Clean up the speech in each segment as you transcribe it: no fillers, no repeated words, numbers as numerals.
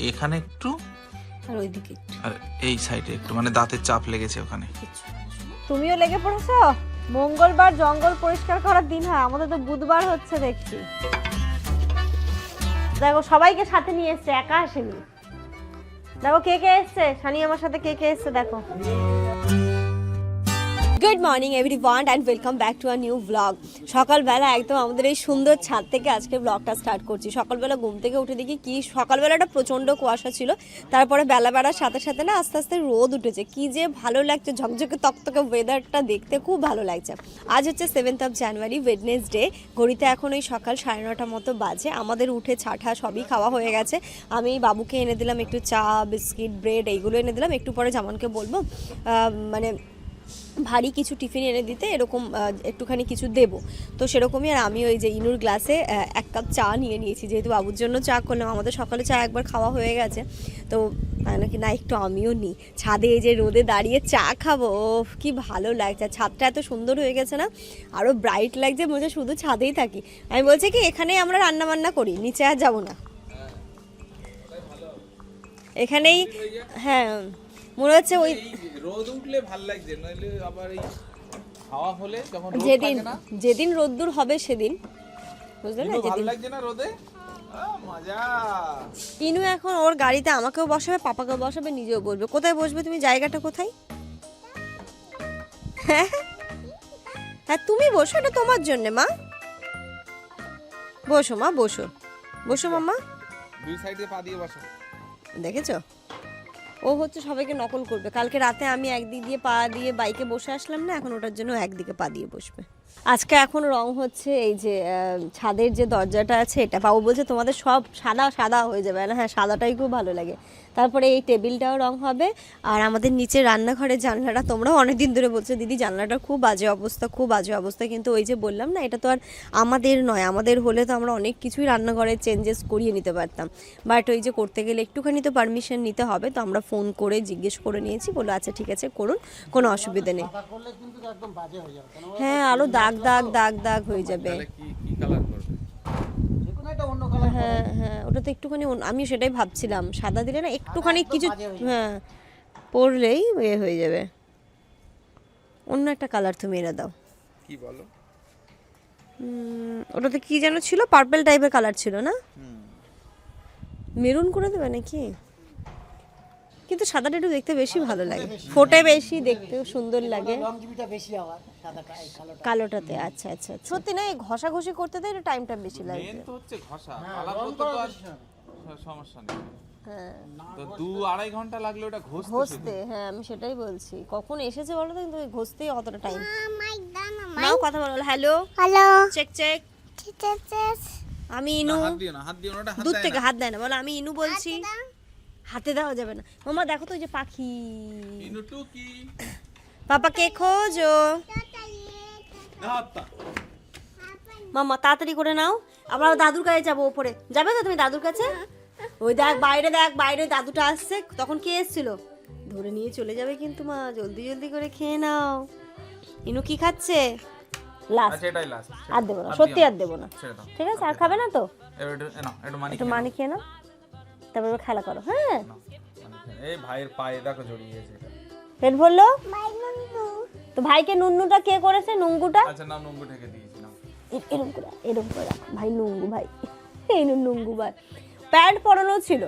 এখানে একটু আর ওইদিকে একটু, আর এই সাইডে একটু, মানে দাঁতের চাপ লেগেছে ওখানে। তুমিও লেগে পড়েছো? মঙ্গলবার জঙ্গল পরিষ্কার করার দিন হয়, আমাদের তো বুধবার হচ্ছে দেখছি। দেখো সবাইকে সাথে নিয়ে এসছে, একা আসেনি। দেখো কে কে এসছে, শানি আমার সাথে কে কে এসছে দেখো। Good morning everyone and welcome back to a new blog. সকালবেলা একদম আমাদের এই সুন্দর ছাদ থেকে আজকে ব্লগটা স্টার্ট করছি। সকালবেলা ঘুম থেকে উঠে দেখি কি সকালবেলাটা প্রচণ্ড কুয়াশা ছিল, তারপরে বেলা বেড়ার সাথে সাথে না আস্তে আস্তে রোদ উঠেছে। কি যে ভালো লাগছে, ঝকঝকে তকতকে ওয়েদারটা দেখতে খুব ভালো লাগছে। আজ হচ্ছে 7th of January, ওয়েডনেসডে। ঘড়িতে এখন ওই সকাল 9:30 মতো বাজে। আমাদের উঠে ছাঠা সবই খাওয়া হয়ে গেছে। আমি বাবুকে এনে দিলাম একটু চা, বিস্কিট, ব্রেড এইগুলো এনে দিলাম। একটু পরে জামানকে বলবো মানে ভারী কিছু টিফিন এনে দিতে, এরকম একটুখানি কিছু দেবো। তো সেরকমই আর আমি ওই যে ইনুর গ্লাসে 1 কাপ চা নিয়ে নিয়েছি, যেহেতু বাবুর জন্য চা করলাম। আমাদের সকালে চা একবার খাওয়া হয়ে গেছে, তো নাকি না একটু আমিও নিই। ছাদে এই যে রোদে দাঁড়িয়ে চা খাবো, ও কি ভালো লাগছে। ছাদটা এত সুন্দর হয়ে গেছে না, আরও ব্রাইট লাগছে, মনে হচ্ছে শুধু ছাদেই থাকি। আমি বলছি কি এখানেই আমরা রান্না বান্না করি, নিচে আর যাবো না, এখানেই। হ্যাঁ মনে হচ্ছে ওই রোদ উঠলে ভালো লাগছে, নইলে আবার এই হাওয়া হলে যখন রোদ যেদিন থাকে না, যেদিন রোদ্দুর হবে সেদিন, বুঝলে না, ভালো যেদিন লাগছে না রোদে। মজা। ইনু এখন ওর গাড়িতে আমাকেও বসাবে, পাপাকেও বসাবে, নিজেও বসবে। কোথায় বসবে তুমি, জায়গাটা কোথায়? হ্যাঁ তুমি বসো, এটা তোমার জন্য মা। বসো মা, বসো বসো মাম্মা। দুই সাইডে পা দিয়ে বসো। দেখেছো, ও হচ্ছে সবাইকে নকল করবে। কালকে রাতে আমি একদিক দিয়ে পা দিয়ে বাইকে বসে আসলাম না, এখন ওটার জন্য একদিকে পা দিয়ে বসবে। আজকে এখন রং হচ্ছে এই যে ছাদের যে দরজাটা আছে, এটা বাবু বলছে তোমাদের সব সাদা সাদা হয়ে যাবে না। হ্যাঁ সাদাটাই খুব ভালো লাগে। তারপরে এই টেবিলটাও রং হবে। আর আমাদের নিচে রান্নাঘরের জানলাটা, তোমরাও অনেকদিন ধরে বলছো দিদি জানলাটা খুব বাজে অবস্থা, খুব বাজে অবস্থা। কিন্তু ওই যে বললাম না, এটা তো আর আমাদের নয়, আমাদের হলে তো আমরা অনেক কিছুই রান্নাঘরে চেঞ্জেস করিয়ে নিতে পারতাম। বাট ওই যে করতে গেলে একটুখানি তো পারমিশন নিতে হবে, তো আমরা ফোন করে জিজ্ঞেস করে নিয়েছি, বলো আচ্ছা ঠিক আছে করুন, কোনো অসুবিধা নেই। হ্যাঁ আরো দাগ দাগ দাগ দাগ হয়ে যাবে। কি কি কালার করবে? হ্যাঁ হ্যাঁ ওটা তো একটুখানি আমি সেটাই ভাবছিলাম, সাদা দিলে না একটুখানি কিছু হ্যাঁ পড়লেই এ হয়ে যাবে। অন্য একটা কালার তুমি এনে দাও। কি বলো? ওটাতে কি যেন ছিল, পার্পল টাইপের কালার ছিল না, মেরুন করে দেবে নাকি? কিন্তু সাদাটা একটু দেখতে বেশি ভালো লাগে, ফোটে বেশি, দেখতেও সুন্দর লাগে কালোটাতে। আচ্ছা আচ্ছা, সত্যি না এই ঘষাঘষি করতে দেয় টাইমটা বেশি লাগে। মেন তো হচ্ছে ঘষা, কালার করতে তো আর সমস্যা নেই। হ্যাঁ তো 2-2.5 ঘন্টা লাগলো ওটা ঘষতে। হ্যাঁ আমি সেটাই বলছি, কখন এসেছে বলো তো, কিন্তু ঘষতেই অতটা টাইম। নাও কথা বলো, হ্যালো হ্যালো চেক চেক। আমি ইনু। হাত দিও না, হাত দিও না, ওটা হাত দূর দেয় থেকে না। হাত দেয় না, বলো আমি ইনু বলছি। হাতে দেওয়া যাবে না মামা, দেখো তো ওই যে পাখি। ইনু টুকি পাপাকে খোঁজো। হাতটা মামা তাড়াতাড়ি করে নাও, আমরা দাদুর কাছে যাবো। ওপরে যাবে তো তুমি দাদুর কাছে? ওই দেখ বাইরে, দেখ বাইরে দাদুটা আসছে। তখন কে এসেছিল, ধরে নিয়ে চলে যাবে কিন্তু মা, জলদি জলদি করে খেয়ে নাও। ইনু কি খাচ্ছে? লাস্ট, আচ্ছা এটাই লাস্ট। আর দেবো না, সত্যি আর দেবো না। ছেড়ে দাও। ঠিক আছে আর খাবে না তো? একটু মানি একটু মানি খেয়ে নাও, তারপরে খেলা করো। হ্যাঁ এই ভাইয়ের পায়ে দেখো জড়িয়ে গেছে এটা। পেট ভরলো তো? ভাইকে নুন্নুটা কে করেছে, নুঙ্গুটা? আচ্ছা না, নুঙ্গু ঢেকে দিয়েছি না। এরকম করে, এরকম করে রাখ। ভাই নুঙ্গু, ভাই এই নুঙ্গু ভাই। প্যান্ট পরানো ছিল,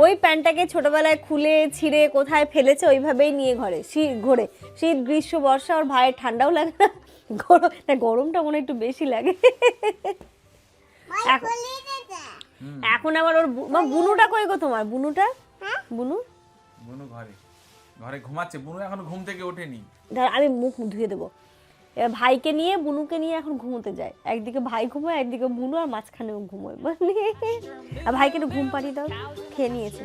ওই প্যান্টটাকে ছোটবেলায় খুলে ছিঁড়ে কোথায় ফেলেছে, ওইভাবেই নিয়ে ঘরে ঘোরে। শীত গ্রীষ্ম বর্ষা, ওর ভাইয়ের ঠান্ডাও লাগে না, গরম না, গরমটা মনে একটু বেশি লাগে। এখন আবার ওর বুনুটা কই গো, তোমার বুনুটা? বুনু বুনু ঘরে ঘরে ঘুমাচ্ছে। বুনু এখনো ঘুম থেকে ওঠেনি। ধর আমি মুখ ধুয়ে দেবো। এবার ভাইকে নিয়ে বুনুকে নিয়ে এখন ঘুমোতে যায়, একদিকে ভাই ঘুমোয় একদিকে বুনু, আর মাঝখানেও ঘুমোয়। আর ভাইকে একটু ঘুম পাড়িয়ে দাও, খেয়ে নিয়েছে।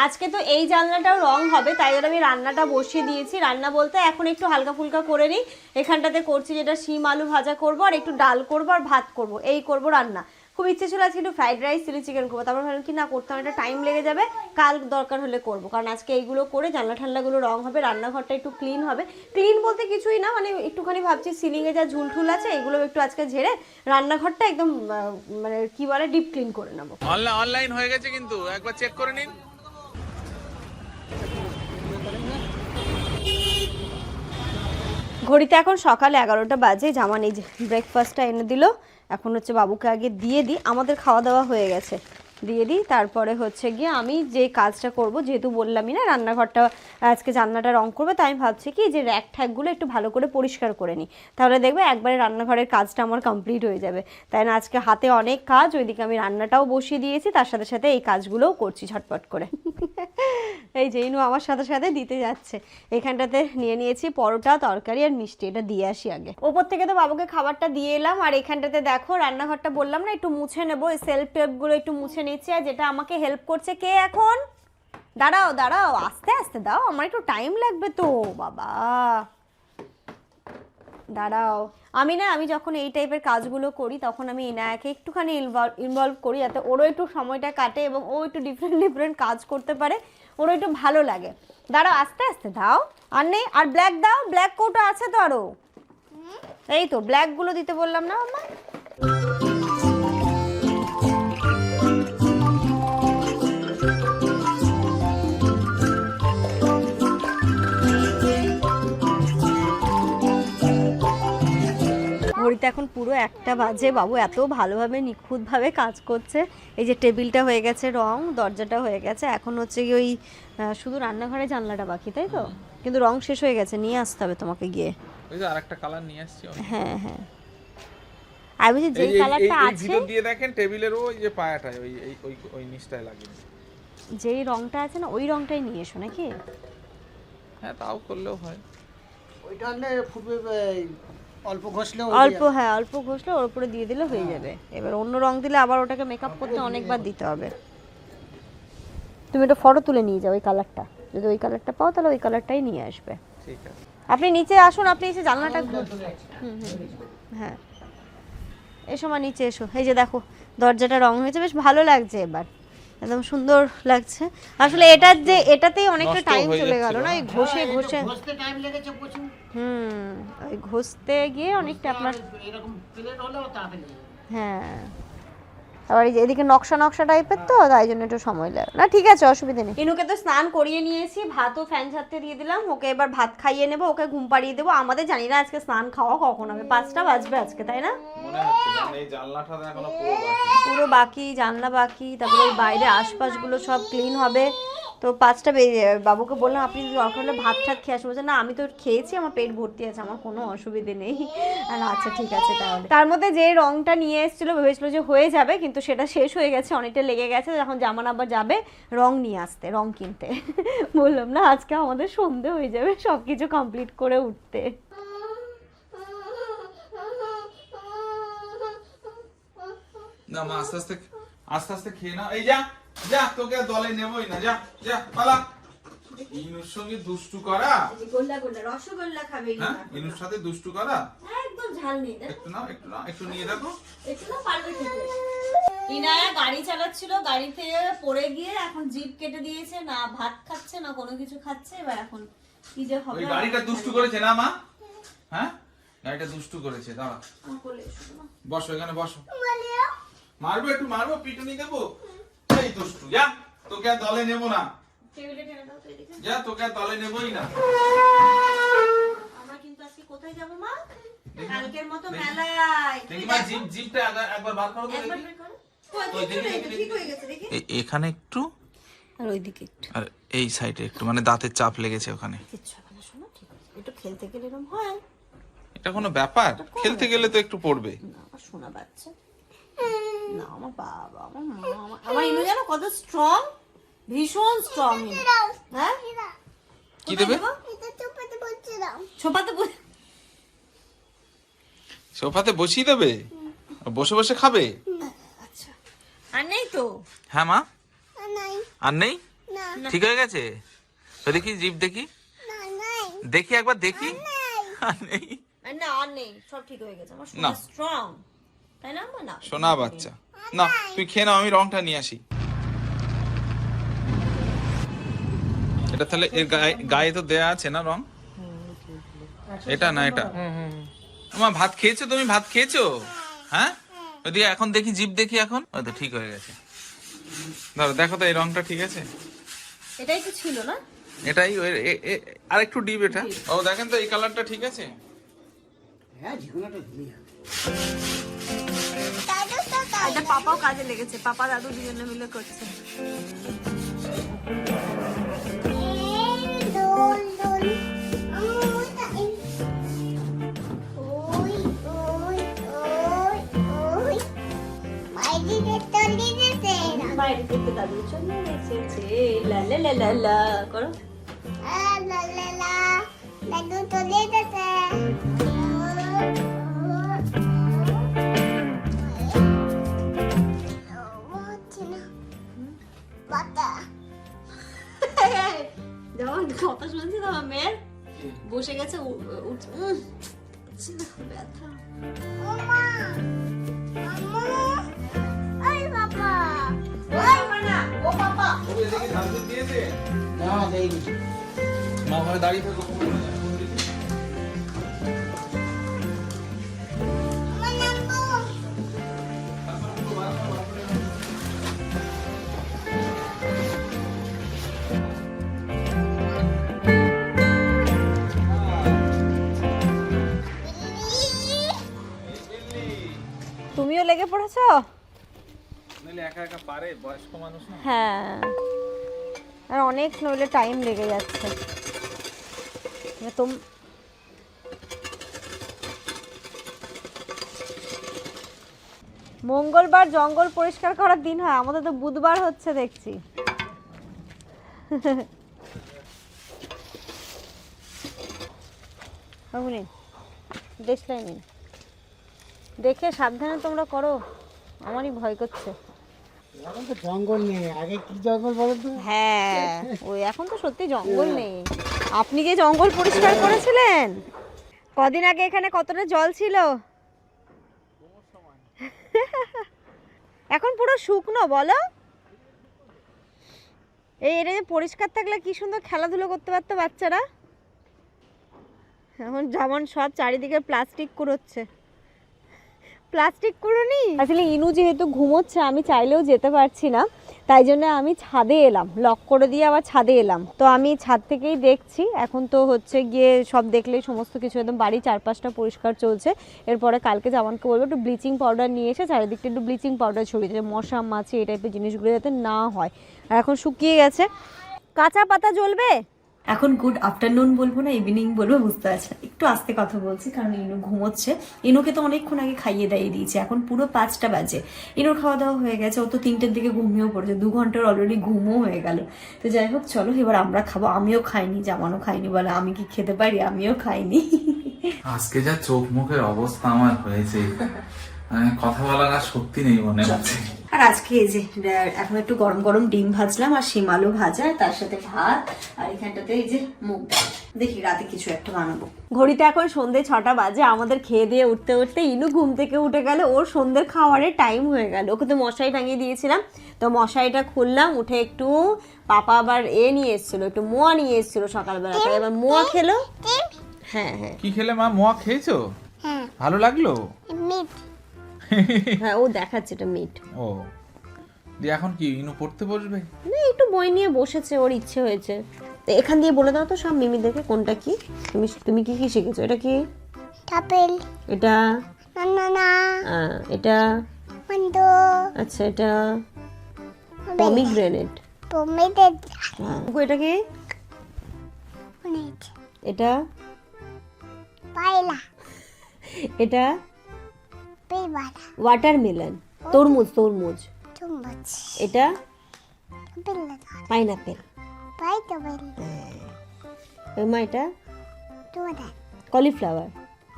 আজকে তো এই জানলাটাও রং হবে, তাই জন্য আমি রান্নাটা বসিয়ে দিয়েছি। রান্না বলতে এখন একটু হালকা ফুলকা করে নিই। এখানটাতে করছি যেটা শিম আলু ভাজা করবো, আর একটু ডাল করবো, আর ভাত করবো, এই করবো রান্না। খুব ইচ্ছে ছিল আজকে একটু ফ্রাইড রাইস চিলি চিকেন করবো, তারপর ভাবলাম কি না করতে অনেকটা টাইম লেগে যাবে, কাল দরকার হলে করবো, কারণ আজকে এইগুলো করে জানলা ঠান্ডাগুলো রং হবে, রান্নাঘরটা একটু ক্লিন হবে। ক্লিন বলতে কিছুই না, মানে একটুখানি ভাবছি সিলিংয়ে যা ঝুলঠুল আছে এগুলো একটু আজকে ঝেড়ে রান্নাঘরটা একদম মানে কি বলে ডিপ ক্লিন করে নেবো। অনলাইন হয়ে গেছে কিন্তু একবার চেক করে নিন। ঘড়িতে এখন সকাল 11টা বাজে, জামান এই যে ব্রেকফাস্টটা এনে দিল, এখন হচ্ছে বাবুকে আগে দিয়ে দিই, আমাদের খাওয়া দাওয়া হয়ে গেছে, দিয়ে দিই, তারপরে হচ্ছে গিয়ে আমি যে কাজটা করব, যেহেতু বললামই না রান্নাঘরটা আজকে জানলাটা রং করবে, তাই আমি ভাবছি কি যে র্যাক ঠ্যাকগুলো একটু ভালো করে পরিষ্কার করে নিই, তাহলে দেখবে একবারে রান্নাঘরের কাজটা আমার কমপ্লিট হয়ে যাবে। তাই না আজকে হাতে অনেক কাজ, ওইদিকে আমি রান্নাটাও বসিয়ে দিয়েছি, তার সাথে সাথে এই কাজগুলোও করছি ঝটপট করে। এই যে ইনু আমার সাথে সাথে দিতে যাচ্ছে। এখানটাতে নিয়ে নিয়েছি পরোটা, তরকারি আর মিষ্টি, এটা দিয়ে আসি আগে। ওপর থেকে তো বাবুকে খাবারটা দিয়ে এলাম, আর এখানটাতে দেখো রান্নাঘরটা বললাম না একটু মুছে নেবো, এই সেলফ টেপগুলো একটু মুছে নিচ্ছি, আর যেটা আমাকে হেল্প করছে কে এখন, দাঁড়াও দাঁড়াও আস্তে আস্তে দাও, আমার একটু টাইম লাগবে তো বাবা, দাঁড়াও। আমি যখন এই টাইপের কাজগুলো করি তখন আমি ইনায়াকে একটুখানি ইনভলভ করি, যাতে ওরও একটু সময়টা কাটে এবং ও একটু ডিফারেন্ট কাজ করতে পারে, ওরও একটু ভালো লাগে। দাঁড়াও আস্তে আস্তে দাও, আর নেই, আর ব্ল্যাক দাও, ব্ল্যাক কোটা আছে তো আরও, এই তো ব্ল্যাকগুলো দিতে বললাম না মাম্মা। ঘড়িতে এখন পুরো 1টা বাজে, বাবু এত ভালোভাবে নিখুঁতভাবে কাজ করছে। এই যে টেবিলটা হয়ে গেছে রং, দরজাটা হয়ে গেছে, এখন হচ্ছে কি ওই শুধু রান্নাঘরে জানলাটা বাকি, তাই তো? কিন্তু রং শেষ হয়ে গেছে, নিয়ে আসতে হবে তোমাকে গিয়ে। ওই যে আরেকটা কালার নিয়ে আসছি। হ্যাঁ হ্যাঁ, আমি বলছি যেই কালারটা আছে ভিতর দিয়ে দেখেন টেবিলের ওই যে পায়াটায় ওই ওই ওই নিচটায় লাগিয়ে যেই রংটা আছে না ওই রংটাই নিয়ে এসো নাকি? হ্যাঁ তাও করলেও হয়, ওইটা আনলে ফুটবে, অল্প ঘষলে অল্প ঘষলে ওর উপরে দিয়ে দিলে হয়ে যাবে। এবার অন্য রং দিলে আবার ওটাকে মেকআপ করতে অনেকবার দিতে হবে। তুমি একটা ফটো তুলে নিয়ে যাও ওই কালারটা, যদি ওই কালারটা পাও তাহলে ওই কালারটাই নিয়ে আসবে। ঠিক আছে আপনি নিচে আসুন, আপনি এসে জানলাটা হ্যাঁ এসো মা নিচে এসো। এই যে দেখো দরজাটা রং হয়েছে, বেশ ভালো লাগছে, এবার একদম সুন্দর লাগছে। আসলে এটাতেই অনেকটা টাইম চলে গেল না, এই ঘষে টাইম লেগেছে প্রচুর। ওই ঘষতে গিয়ে অনেকটা আপনার এরকম প্লেট হলেও তাড়াতাড়ি। হ্যাঁ, আবার এই যে এদিকে নকশা টাইপের তো, তাই জন্য একটু সময় লাগে না। ঠিক আছে, অসুবিধা নেই। ইনুকে তো স্নান করিয়ে নিয়েছি, ভাতও ফ্যান ঝাড়তে দিয়ে দিলাম, ওকে এবার ভাত খাইয়ে নেবো, ওকে ঘুম পাড়িয়ে দেবো। আমাদের জানি না আজকে স্নান খাওয়া কখন হবে, 5টা বাজবে আজকে, তাই না? মনে হচ্ছে কারণ এই জানলাটা এখনো পুরো বাকি, জানলা বাকি, তারপরে ওই বাইরে আশপাশগুলো সব ক্লিন হবে, তো 5টা বেজে যাবে। বাবুকে বললাম আপনি যদি দরকার হলে ভাত ঠাত খেয়ে আসবো, না আমি তো খেয়েছি, আমার পেট ভর্তি আছে, আমার কোনো অসুবিধে নেই। আর আচ্ছা ঠিক আছে তাহলে। তার মধ্যে যে রংটা নিয়ে এসেছিলো ভেবেছিল যে হয়ে যাবে, কিন্তু সেটা শেষ হয়ে গেছে, অনেকটা লেগে গেছে। যখন জামান আবার যাবে রং নিয়ে আসতে, রং কিনতে, বললাম না আজকে আমাদের সন্ধে হয়ে যাবে সব কিছু কমপ্লিট করে উঠতে। না মা আস্তে আস্তে খেয়ে নাও। এই যা তোকে দলে নেবই না, যা পালা। ইনুর সঙ্গে দুষ্টু করা, রসগোল্লা খাবে হ্যাঁ ইনুর সাথে দুষ্টু করা, একদম ঝাল নেই, একটু নিয়ে দেখো, একটু না পারবে খেতে। ইনায়া গাড়ি চালাচ্ছিল, গাড়িতে পড়ে গিয়ে এখন জিভ কেটে দিয়েছে, না ভাত খাচ্ছে না কোনো কিছু খাচ্ছে। এবার এখন কি যে হবে। ওই গাড়িটা দুষ্টু করেছে না মা? হ্যাঁ গাড়িটা দুষ্টু করেছে, দাঁড়া বসো এখানে বসো, মারবো পিটুনি দেবো। এই দুষ্টু যা, তোকে আর দলে নেবো না, যা তোকে আর দলে নেবই না। আমরা কিন্তু আজকে কোথায় যাবো মা? কালকের মতো মেলায়। দেখি মা জিভটা একবার বার করো তো দেখি। এখানে একটু আর ওইদিকে একটু, আর এই সাইডে একটু, মানে দাঁতের চাপ লেগেছে ওখানে। কিচ্ছু হবে না, শোনো ঠিক আছে, একটু খেলতে গেলে এরকম হয়। এটা কোনো ব্যাপার? খেলতে গেলে তো একটু পড়বে। না আমার শোনা বাচ্চা, না আমার বাবা, আমার মা, আমার ইনু জানো কত স্ট্রং, ভীষণ স্ট্রং। হ্যাঁ কি দেবে? সোফাতে বসিয়ে দেবে, বসে বসে খাবে। আচ্ছা, আর নেই তো? হ্যাঁ মা আর নেই, ঠিক হয়ে গেছে তো? দেখি জিভ দেখি একবার দেখি। আর নেই, না আর নেই, সব ঠিক হয়ে গেছে। আমার সোনা স্ট্রং, তাই না? না সোনা বাচ্চা। না তুই খেয়ে নাও, আমি রংটা নিয়ে আসি। এটা তাহলে এর গায়ে তো দেয়া আছে না রং? এটা না এটা? আমার ভাত খেয়েছো তুমি? ভাত খেয়েছো? হ্যাঁ ওদিকে এখন দেখি, জিভ দেখি এখন। ওই তো ঠিক হয়ে গেছে। ধরো দেখো তো এই রংটা ঠিক আছে? এটাই তো ছিল না? এটাই আর একটু ডিপ এটা। ও দেখেন তো এই কালারটা ঠিক আছে? হ্যাঁ ঝিঙাটা দিলেই হবে। এটা পাপাও কাজে লেগেছে, পাপা দাদু দুজনে মিলে করছে। বাইরে থেকে দাদু চলে এসেছে, লা লা লা লা লা করো। যেমন কথা শুনছি তোমার মেয়ের, বসে গেছে ব্যথা। না দেয়নি। মা ভাবে দাঁড়িয়ে থাকো। তুমিও লেগে পড়েছো? নইলে একা একা পারে, বয়স্ক মানুষ না। হ্যাঁ, আর অনেক নইলে টাইম লেগে যাচ্ছে। মঙ্গলবার জঙ্গল পরিষ্কার করার দিন হয়, আমাদের তো বুধবার হচ্ছে দেখছি। দেশলাই নিন, দেখে সাবধানে তোমরা করো, আমারই ভয় করছে। এখন তো জঙ্গল নেই, আগে কি জঙ্গল বলো তো? হ্যাঁ, ওই এখন তো সত্যি জঙ্গল নেই। আপনি যে জঙ্গল পরিষ্কার করেছিলেন কদিন আগে, এখানে কতটা জল ছিল? এখন পুরো শুকনো বলো। এটা যে পরিষ্কার থাকলে কি সুন্দর খেলাধুলো করতে পারতো বাচ্চারা। এখন যেমন সব চারিদিকে প্লাস্টিক কুড়োচ্ছে। প্লাস্টিক কুড়োনি আসলে ইনু যেহেতু ঘুমোচ্ছে, আমি চাইলেও যেতে পারছি না, তাই জন্য আমি ছাদে এলাম, লক করে দিয়ে আবার ছাদে এলাম। তো আমি ছাদ থেকেই দেখছি। এখন তো হচ্ছে গিয়ে সব দেখলেই সমস্ত কিছু একদম বাড়ির চারপাশটা পরিষ্কার চলছে। এরপরে কালকে জামানকে বলবো একটু ব্লিচিং পাউডার নিয়ে এসে চারিদিকটা একটু ব্লিচিং পাউডার ছড়িয়ে দিতে, মশা মাছি এই টাইপের জিনিসগুলো যাতে না হয়। আর এখন শুকিয়ে গেছে। কাঁচা পাতা জ্বলবে। এখন গুড আফটারনুন বলবো না ইভিনিং বলবো বুঝতে পারছি না, একটু আস্তে কথা বলছি কারণ ইনু ঘুমোচ্ছে। ইনুকে তো অনেকক্ষণ আগে খাইয়ে দাইয়ে দিয়েছি, এখন পুরো 5টা বাজে। ইনুর খাওয়া দাওয়া হয়ে গেছে, ও তো 3টের দিকে ঘুমিয়েও পড়েছে, 2 ঘন্টার অলরেডি ঘুমও হয়ে গেল। তো যাই হোক চলো এবার আমরা খাবো। আমিও খাইনি, জামানও খাইনি, বলে আমি কি খেতে পারি? আমিও খাইনি। আজকে যা চোখ মুখের অবস্থা আমার হয়েছে, কথা বলার আর শক্তি নেই মনে হচ্ছে। আর আজকে এই যে এখন একটু গরম গরম ডিম ভাজলাম আর শিম আলু ভাজা, তার সাথে ভাত, আর এখানটাতে এই যে মুগ ডাল। দেখি রাতে কিছু একটা বানাবো। ঘড়িতে এখন সন্ধ্যে 6টা বাজে। আমাদের খেয়ে দিয়ে উঠতে উঠতে ইনু ঘুম থেকে উঠে গেল, ওর সন্ধ্যের খাওয়ারের টাইম হয়ে গেল। ওকে তো মশারি টাঙিয়ে দিয়েছিলাম, তো মশারিটা খুললাম, উঠে একটু পাপা আবার নিয়ে এসেছিল, একটু মোয়া নিয়ে এসেছিল সকালবেলা, তাই এবার মোয়া খেলো। হ্যাঁ হ্যাঁ। কি খেলে মা? মোয়া খেয়েছো? হ্যাঁ। ভালো লাগলো? হ্যাঁ, ও দেখাচ্ছে এটা মিট। ও দিয়ে এখন কি ইনু পড়তে বসবে? না, একটু বই নিয়ে বসেছে, ওর ইচ্ছে হয়েছে। তো এখান দিয়ে বলে দাও তো সব মিমি দেখে কোনটা কি। তুমি কি কি শিখেছো? এটা কি? আপেল, এটা বানানা, এটা ম্যাঙ্গো, আচ্ছা এটা পমিগ্রেনেট। পমেগ্রেনেট, এটা কি? অরেঞ্জ, এটা পাইলা, এটা পেপারা, ওয়াটারমেলন, তরমুজ। চুম্বচ, এটা আপেল, পাইনাপেল। পাইনাপেল, মা এটা তোদা, কলিফ্লাওয়ার।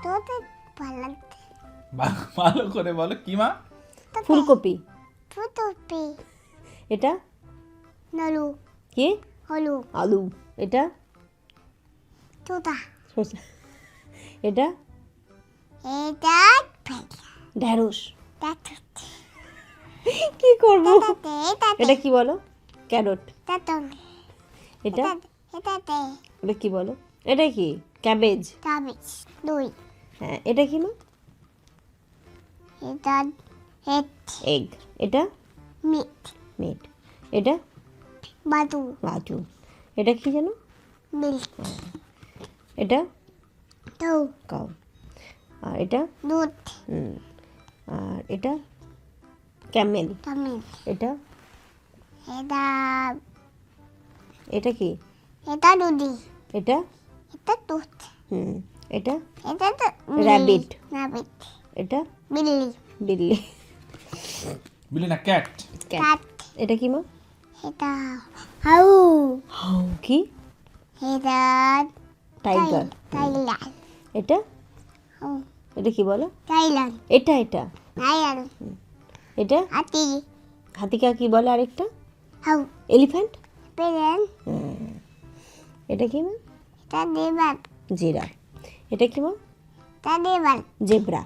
তোদা পালাতে, ভালো করে বলো কি মা? ফুলকপি। ফুলকপি, এটা নালু, কি? আলু। এটা তোদা, এটা এটা ঢেঁড়স। কি করব? এটাতে এটাতে এটা কি বলো? ক্যারট। এটাতে এটা এটাতে এটা কি বলো? এটা কি? ক্যাবেজ। কাবিজ দুই হ্যাঁ, এটা কি মা? এটা এট এগ। এটা মিট মিট। এটা বাদু কাজু। এটা কি জানো? মিল্ক এটা দৌ কাউ। আর এটা দুধ আর এটা ক্যামেল। কামিল এটা এটা এটা কি? এটা দুধি এটা এটা দুধ এটা এটা তো Rabbit. রাবিট এটা বিল্লি বিল্লি। বিলি না ক্যাট। ক্যাট। কাট এটা কি মা? এটা হাউ হাউ কি? এটা টাইগার। থাইল্যান্ড এটা হাউ এটা কি বলো? থাইল্যান্ড এটা এটা থাইল্যান্ড এটা হাতি হাতিকা কি বলে আরেকটা? How elephant. পেরেন এটা কি মা? এটা দেবাল জিরাফ। এটা কি মা? এটা দেবাল জেব্রা।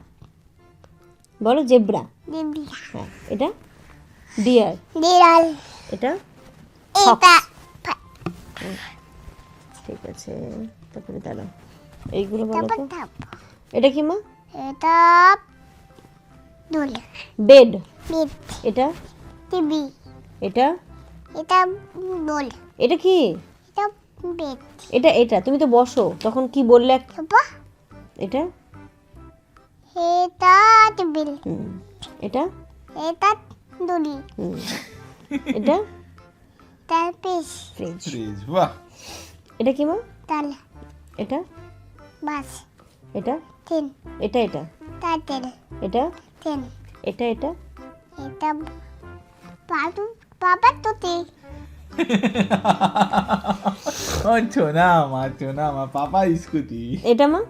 বলো জেব্রা। দেবিয়া হ্যাঁ, এটা ডিয়ার। বিড়াল এটা এটা ঠিক আছে, তারপরে দাঁড়াও, এইগুলো বলো তো। তাপ এটা কি মা? এটা দুল বেড। মিট এটা টিভি এটা এটা দোল এটা কি? এটা বেড এটা এটা তুমি তো বসো তখন কি বললে বাবা এটা এটা টেবিল এটা এটা দড়ি এটা তার পিস ফ্রিজ। ফ্রিজ, বাহ। এটা কি মা? তাল এটা বাস এটা তিন এটা এটা তার তেল এটা তিন এটা এটা এটা পাদু বাবা তোতে ও চোনা মা পাপা স্কুটি। এটা মা?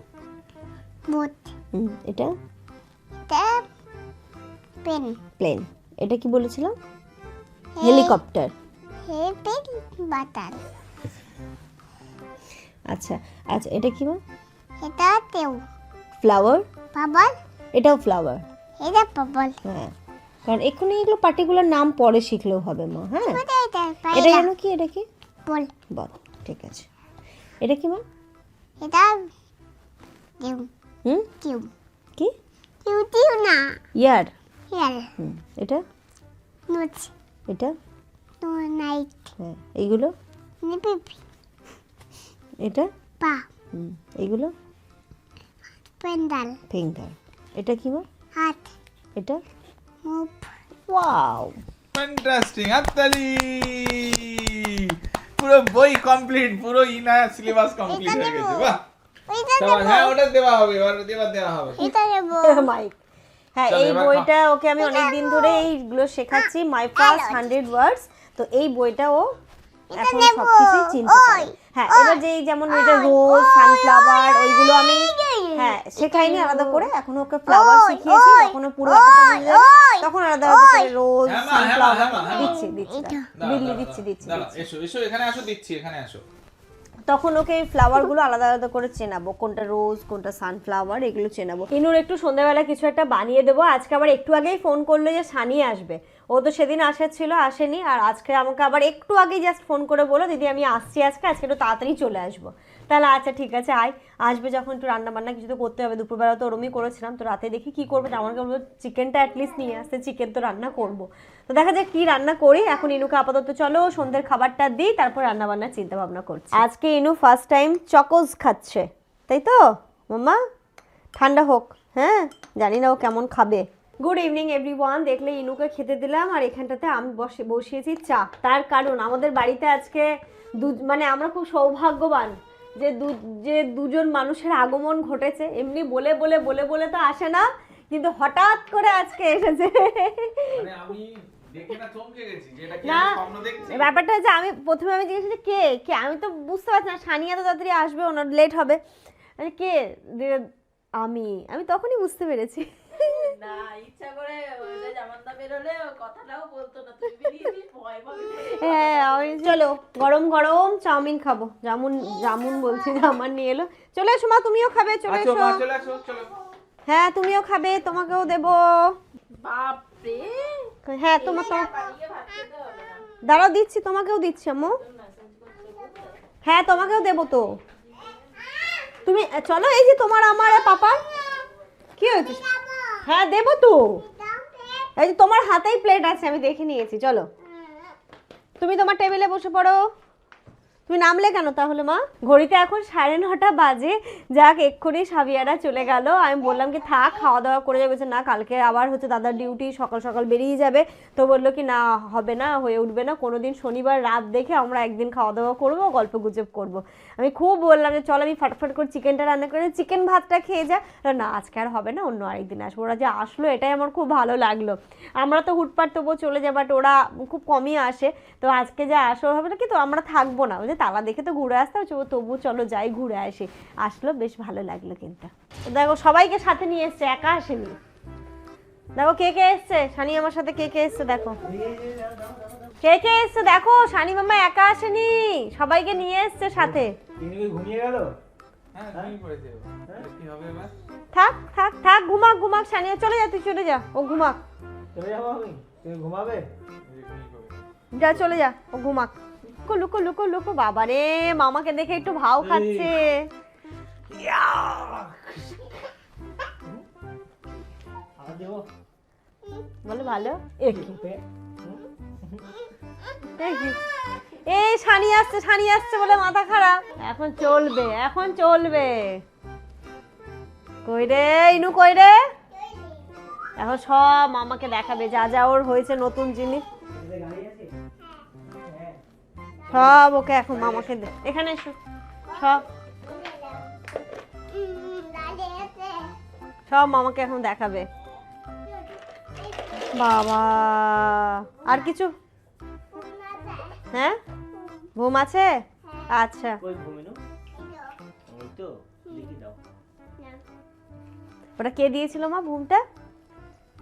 বুট এটা এটা পেন প্লেন। এটা কি বলেছিলাম? হেলিকপ্টার। হে পেন বাতাল আচ্ছা আচ্ছা, এটা কি মা? এটা তেও ফ্লাওয়ার। বাবল এটাও ফ্লাওয়ার। এটা বাবল হ্যাঁ, কারণ এক্ষুনি এগুলো পার্টিকুলার নাম পরে শিখলেও হবে মা। হ্যাঁ, এটা এটা পায়রা জানো কি? এটা কি বল বল? ঠিক আছে, এটা কি মা? এটা টিউ টিউ কি? টিউ টিউ না ইয়ার। হিয়ার এটা নোট এটা নো নাইট হ্যাঁ, এইগুলো নিপিপি এটা পা এইগুলো পেন্ডাল ফিঙ্গার। এটা কি মা? হাত এটা মুভ ওয়াও, ফ্যান্টাস্টিক, হাততালি। পুরো বই কমপ্লিট, পুরো ইনা সিলেবাস কমপ্লিট হয়ে গেছে, বাহ। ওইটা সবাই, হ্যাঁ ওটা দেওয়া হবে, এবার দেওয়া হবে। এটা দেব মাইক। হ্যাঁ, চলো, এই এবার বইটা ওকে আমি অনেক দিন ধরে এইগুলো শেখাচ্ছি, মাই ফার্স্ট 100 ওয়ার্ডস। তো এই বইটা ও এখন নেবো। সবকিছু চিনতে পারে। হ্যাঁ, এবার যেই যেমন এটা রোজ, সানফ্লাওয়ার, ওইগুলো আমি হ্যাঁ শেখাইনি আলাদা করে, এখন ওকে ফ্লাওয়ার শিখিয়েছি। যখন ও পুরো ব্যাপারটা বুঝে যাবে তখন আলাদা আলাদা করে রোজ, হ্যাঁ মা, সানফ্লাওয়ার হ্যাঁ মা। দিচ্ছি দাঁড়া, বিল্লি দাঁড়া, দিচ্ছি দাঁড়া, এসো এখানে আসো, দিচ্ছি, এখানে আসো। তখন ওকে এই ফ্লাওয়ার গুলো আলাদা আলাদা করে চেনাবো, কোনটা রোজ কোনটা সানফ্লাওয়ার, এগুলো চেনাবো। ইনুর একটু সন্ধ্যাবেলা কিছু একটা বানিয়ে দেবো। আজকে আবার একটু আগেই ফোন করলো যে সানিয়ে আসবে। ও তো সেদিন আসার ছিল, আসেনি। আর আজকে আমাকে আবার একটু আগেই জাস্ট ফোন করে বলো, দিদি আমি আসছি আজকে একটু তাড়াতাড়ি চলে আসবো। তাহলে আচ্ছা ঠিক আছে আয়। আসবে যখন একটু রান্না বান্না কিছু তো করতে হবে। দুপুরবেলা তো ওরমই করেছিলাম, তো রাতে দেখি কি করবো। আমাকে বলবো চিকেনটা অ্যাটলিস্ট নিয়ে আসতে, চিকেন তো রান্না করবো। তো দেখা যাক কি রান্না করি। এখন ইনুকে আপাতত চলো সন্ধ্যের খাবারটা দিই, তারপর রান্না বান্নার চিন্তা ভাবনা করছি। আজকে ইনু ফার্স্ট টাইম চকোজ খাচ্ছে, তাই তো মাম্মা? ঠান্ডা হোক, হ্যাঁ, জানি না ও কেমন খাবে। Good evening everyone. দেখলে ইনুকে খেতে দিলাম, আর এখানটাতে আমি বসিয়েছি চা। তার কারণ আমাদের বাড়িতে আজকে মানে আমরা খুব সৌভাগ্যবান যে দুজন মানুষের আগমন ঘটেছে। এমনি বলে বলে বলে বলে তো আসে না, কিন্তু হঠাৎ করে আজকে এসেছে। মানে আমি দেখে না চমকে গেছি যে এটা কি, না, আমি স্বপ্ন দেখছি। ব্যাপারটা হচ্ছে আমি প্রথমে জিজ্ঞেস করছি কে কে, আমি তো বুঝতে পারছি না। সানিয়া তো তাড়াতাড়ি আসবে, ওনার লেট হবে। কে? আমি তখনই বুঝতে পেরেছি। না ইচ্ছা করে জামানটা বেরোলে কথাটাও বলতো না, তুই বেরিয়েছিস ভয় পাবি। হ্যাঁ, চলো গরম গরম চাউমিন খাবো। জামুন বলছি, জামান নিয়ে এলো। চলে এসো মা, তুমিও খাবে, চলে আসো এসো। মা, চলে আসো, চলো। হ্যাঁ, তুমিও খাবে, তোমাকেও দেবো। বাপরে হ্যাঁ তোমার বানিয়ে ভাত খেতে হবে না। দাঁড়াও দিচ্ছি, তোমাকেও দিচ্ছি আম্মু। হ্যাঁ তোমাকেও দেবো তো। তুমি চলো, এই যে তোমার আমার আর পাপার কি হয়েছে? হ্যাঁ দেবো তো, এই যে তোমার হাতেই প্লেট আছে, আমি দেখে নিয়েছি। চলো তুমি তোমার টেবিলে বসে পড়ো। তুমি নামলে কেন তাহলে মা? ঘড়িতে এখন 9:30 বাজে। যাক এক্ষুনি সাবিয়ারা চলে গেল। আমি বললাম কি থাক, খাওয়া দাওয়া করে যাবে। না কালকে আবার হচ্ছে দাদার ডিউটি, সকাল সকাল বেরিয়ে যাবে। তো বললো কি না হবে না, হয়ে উঠবে না, কোনোদিন শনিবার রাত দেখে আমরা একদিন খাওয়া দাওয়া করবো, গল্প গুজব করবো। আমি খুব বললাম যে চল আমি ফটাফট করে চিকেনটা রান্না করে চিকেন ভাতটা খেয়ে যা। না আজকে আর হবে না, অন্য আরেকদিন আসবো। ওরা যে আসলো এটাই আমার খুব ভালো লাগলো। আমরা তো হুটপাট তবুও চলে যাই, বাট ওরা খুব কমই আসে। তো আজকে যা আসো হবে না, কিন্তু আমরা থাকবো না, ওই যে তালা দেখে তো ঘুরে আসতাম, তবু চলো যাই ঘুরে আসি। আসলো বেশ ভালো লাগলো। কিন্তু দেখো সবাইকে সাথে নিয়ে এসছে, একা আসেনি। দেখো কে কে এসছে, সানি আমার সাথে কে কে এসছে দেখো, কে কে এসছে দেখো। সানি মামা একা আসেনি, সবাইকে নিয়ে এসছে সাথে। ঘুমিয়ে গেল। হ্যাঁ ঘুমিয়ে পড়েছে ও। কি হবে এবার? থাক থাক থাক, ঘুমাক ঘুমাক। সানি চলে যা, তুই চলে যা, ও ঘুমাক। চলে যাবো আমি, তুমি ঘুমাবে? যা চলে যা, ও ঘুমাক। লুকো লুকো লুকো। বাবা রে, মামাকে দেখে একটু ভাও খাচ্ছে। বলে ভালো। এই সানি আসছে, সানি আসছে বলে মাথা খারাপ। এখন চলবে, এখন চলবে। কই রে ইনু, কই রে? এখন সব মামাকে দেখাবে যা যা ওর হয়েছে নতুন জিনিস সব ওকে এখন মামাকে দে। এখানে এসো, সব সব মামাকে এখন দেখাবে। বাবা আর কিছু? হ্যাঁ ঘুম আছে, আচ্ছা। ওটা কে দিয়েছিল মা ঘুমটা?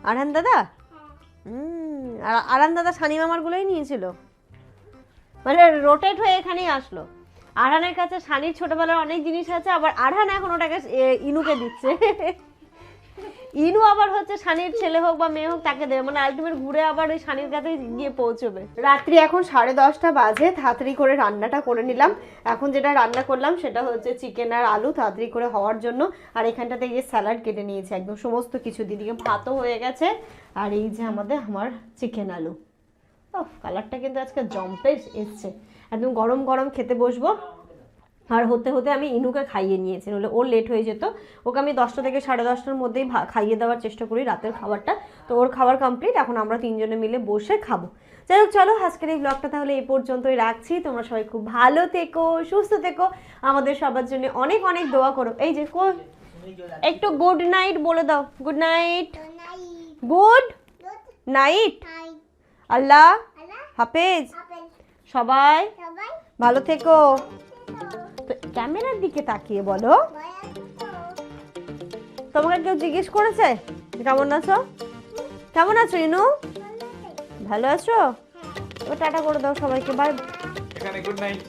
আরহান দাদা? আরহান দাদা সানি মামার গুলোই নিয়েছিল, মানে রোটেট হয়ে এখানেই আসলো। আরহানের কাছে সানির ছোটবেলার অনেক জিনিস আছে, আবার আরহান এখন ওটাকে ইনুকে দিচ্ছে। ইনু আবার হচ্ছে সানির ছেলে হোক বা মেয়ে হোক তাকে দেবে, মানে আলটিমেট ঘুরে আবার ওই সানির কাছে গিয়ে পৌঁছবে। রাত্রি এখন 10:30 বাজে। তাড়াতাড়ি করে রান্নাটা করে নিলাম। এখন যেটা রান্না করলাম সেটা হচ্ছে চিকেন আর আলু, তাড়াতাড়ি করে হওয়ার জন্য। আর এখানটাতে গিয়ে স্যালাড কেটে নিয়েছে, একদম সমস্ত কিছু দিদিকে। ভাতও হয়ে গেছে। আর এই যে আমার চিকেন আলু। কালারটা কিন্তু আজকে জম্পে এসছে। একদম গরম গরম খেতে বসবো। আর হতে হতে আমি ইনুকে খাইয়ে নিয়েছি, নাহলে ওর লেট হয়ে যেত। ওকে আমি 10টা থেকে 10:30টার মধ্যেই খাইয়ে দেওয়ার চেষ্টা করি রাতের খাবারটা। তো ওর খাবার কমপ্লিট, এখন আমরা 3 জনে মিলে বসে খাবো। যাই হোক চলো আজকের এই ব্লগটা তাহলে এই পর্যন্তই রাখছি। তোমরা সবাই খুব ভালো থেকো, সুস্থ থেকো, আমাদের সবার জন্য অনেক অনেক দোয়া করো। এই যে একটু গুড নাইট বলে দাও। গুড নাইট, গুড নাইট, আল্লাহ হাফেজ। সবাই ভালো থেকো। ক্যামেরার দিকে তাকিয়ে বলো। তোমাকে কেউ জিজ্ঞেস করেছে কেমন আছো? কেমন আছো ইনু? ভালো আছো? টাটা করে দাও সবাইকে, বাই। এখানে গুড নাইট।